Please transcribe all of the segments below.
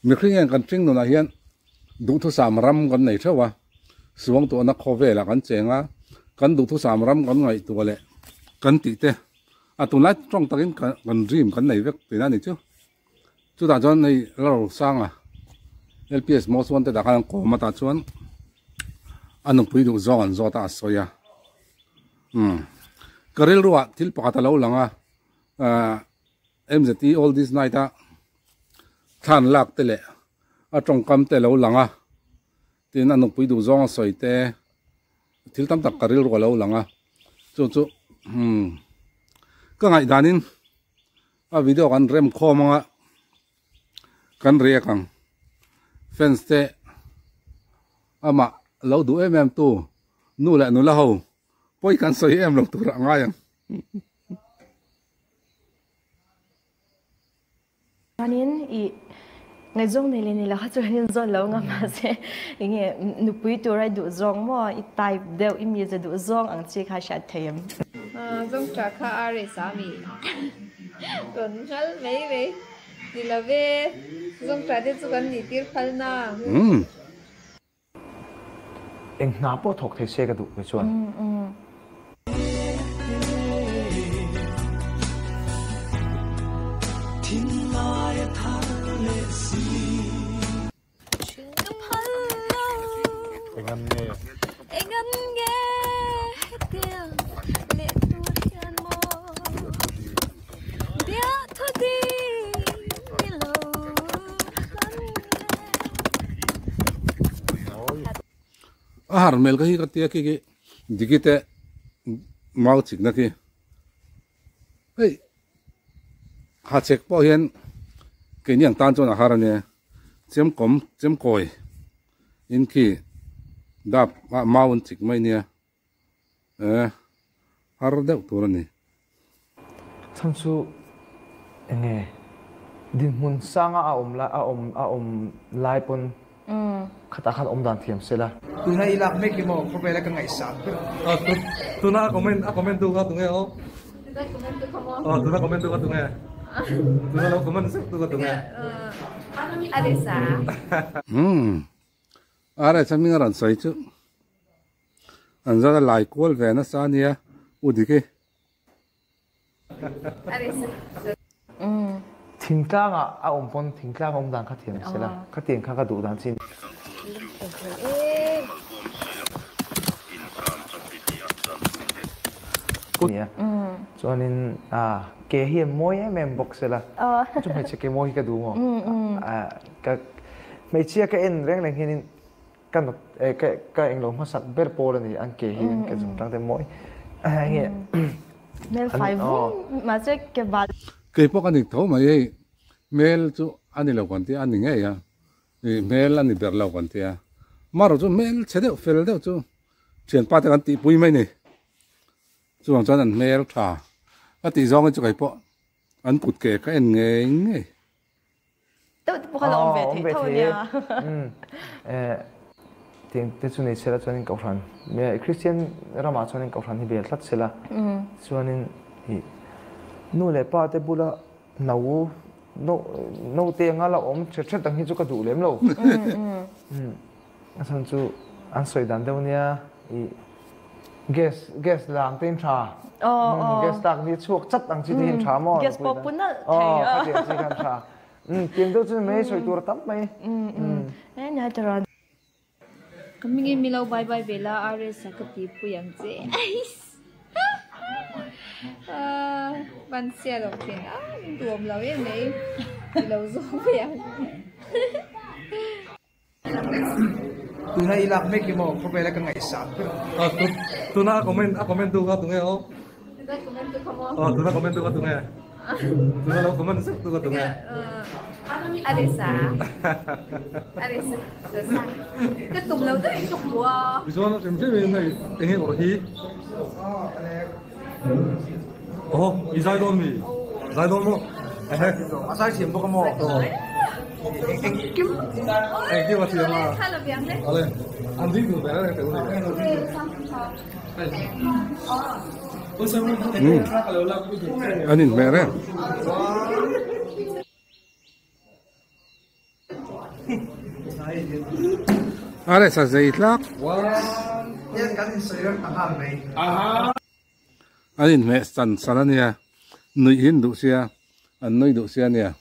mi khring kan tring no na hian du thu sam ram kan nei thawa suang to na khowela kan chenga kan du thu sam ram kan ngai tu le kan ti te a tu lai trong takin kan dream kan nei vek te na ni chu ta jon nei lo sang a LPS mo suan te da kan ko ma ta chuan anong pui du zong an zo ta soya karel ruwa thil pakata lo langa MZT all this night a than lak te le a tong kam te lo langa tin anong pui du zong soi te thil tam tak karel ruwa lo langa chu ka ngai danin a video kan rem kho manga kan re kang fence te ama lo du em tu nu la nu la ho poi kan soi em lo tu ra nga yang anin I ngai zong nei le ni la chu hin zon lo nga ma se nge nu pui tu rai du zong mo I type deu I mi ze du zong ang chi kha sha them zong tra kha are sa mi ton khal mei ve di la ve zong tra de chu kan ni tir phal na eng na po thok the se ka du ke chuan ahar mel ka hi ka tia ki digite mau chik na ki hey ha chek po hian ke niang tan chon ahar ne chem koi in ki dap maun chik mai ne har deuh tur ani tham chu enge din mun sanga a om lai pon khata khat om dan thiam sela tuna ilak me ki mo khobela ka ngai sa tuna comment tu ka tu nge o tuna comment tu ka tu nge tuna lo comment tu ka tu nge are sa are chami ngaran sai chu anza lai kol ve na sa nia udike are sa thingtlang a om pon thingtlang om dan kha thiam sela kha tiang kha ka du dan chin nia chuanin ke hi moi em box sela chu mai che ke moi ka du mo ka mai chia ka en reng leng hin kan ka englo ma sak ber pol ni an ke hi ka zum tang te moi nge mel 5 ma che ke ba ke po kan tho mai mel chu ani lo kan ti ani nge ya mel ani ber lo kan ti ya maro chu mel chede fel de chu chen pa ta kan ti pui mai ni chu ang chan an mel tha a ti zong chu kai po an put ke ka en nge to po ka lo ve the tho nia ting te chu nei sela chuanin ka ran me Christian rama chuanin ka ran hi bel thlat sela chuanin hi nu le pa te bula no te nga la om chet tang hi chu ka du lem lo asan chu an soi dan deu nia I gas lang ten tha gas tak ni chuak chat ang chi hin tha mo gas pop pun na ka ti chi kan tha tiang deu chu me soi tur tam mai na tara kami mi lo bye bye bela are sa ka ti pu yang che ban sia lo pin duom lo ye nei lo zo yang tuna ilak me ki mo khobela ka ngai sa tuna comment tu ka tu nge o tuna comment tu ka tu nge tuna lo comment tu ka tu nge are sa cái tùng lâu tới chục bùa biso na sem sem nei enge or hi izai don mi zai don mo asai sim bo ka mo ki wa ti ma khá là bien đấy ale an di tu ba na te u ni anin mere Are sa zeitlak Yan kan Israel tahal mai. anin me san sanania nui hin du sia an nui du sia nia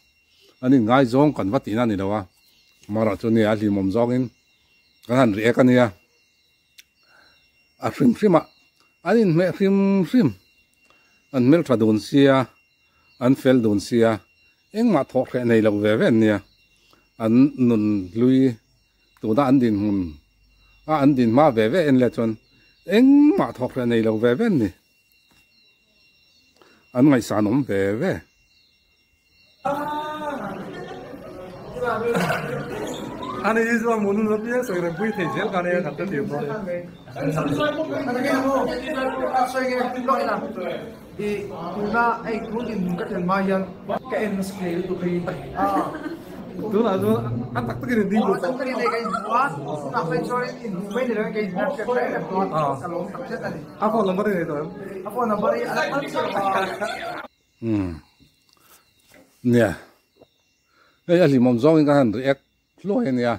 ani ngai zong kan watina ni dawa mara chu ni a li mom zong in kan ri ekania a hrim hrima anin me hrim an mel thadun sia an fel dun sia engma thok khe nei lo ve ven nia an nun lui tu da an din hun a an din ma ve ve en le chon engma thok khe nei lo ve ven ni an ngai sa nom ve ve Ani Israel munun lapia so ira bui thei jel kane khatta tiu mo. Ana ke mo so ge lo ina. I tuna ai kunin ka tel ma yan ka en scale to be. Tu na do an tak tak ni do. Tak ni dai kai buat na kai sorry in mai ni kai na ka kai na buat kalong tak set ani. Apa nomor ni to? Apa nomor ni ala nia ai ali mom zong in kan react lo nia